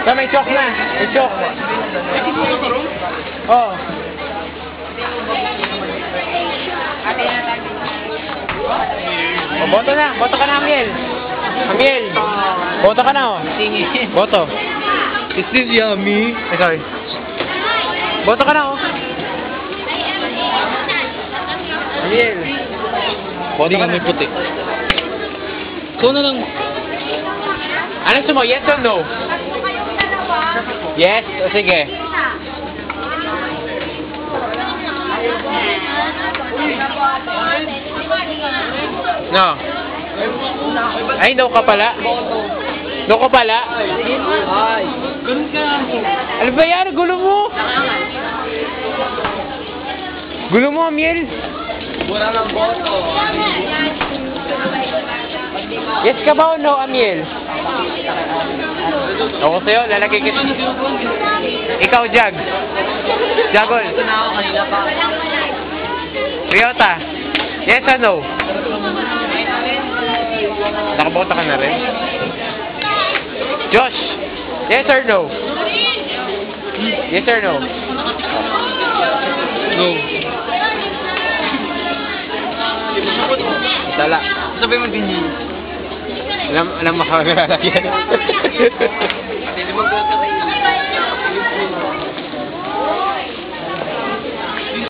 Na, may chok na. May chok. Oh. Oh, boto na. Boto ka na, Amiel. Amiel. Boto ka na, oh. Boto. Is this yummy? Ay, sorry. Boto ka na, oh. Amiel. Boto ka na. May puti. Ikaw na lang. Ano gusto mo? Yes or no? Yes? O sige. No. Ay, no ka pala. No ka pala. Ganun ka. Ano ba yan? Gulo mo. Gulo mo, Amiel. Wala nang boto. Yes ka ba o no, Amiel? Ako sa'yo, lalagay kita. Ikaw, Jag. Jagol. Ito na ako kanina pa. Ryota. Yes or no? Nakabota ka na rin? Josh. Yes or no? Yes or no? Go. Tala. Sabi mo ganyan. Alam mo ka lalagyan. Hindi mo gagawin.